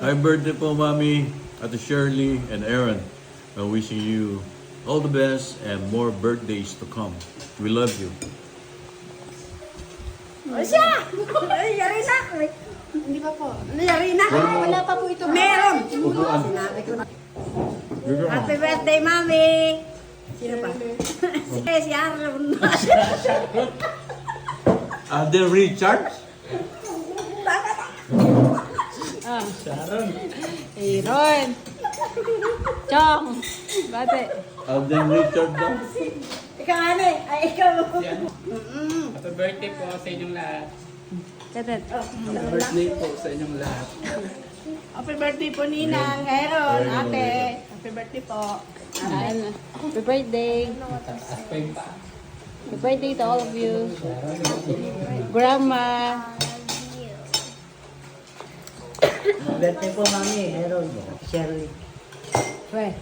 Happy birthday po, Mami, Ate Shirley, and Aaron. Wishing you all the best and more birthdays to come. We love you. O siya! Ay, yari na! Hindi pa po. Yari na! Wala pa po ito. Meron! Upuan. Sinabi ko na. Dito ka. Happy birthday, Mami! Sino pa? Si Aaron. Ate Richard? Aaron. Chong. Bate. Ate Richard daw. Ikaw, ane. Ay, ikaw. Happy birthday po sa inyong lahat. Tatat. Happy birthday po sa inyong lahat. Happy birthday po, Ninang. Aaron, ate. Happy birthday po. Happy birthday. Taas pa yung paa. Happy birthday to all of you. Grandma. Birthday po, Mami. Meron. Shirley. Weh.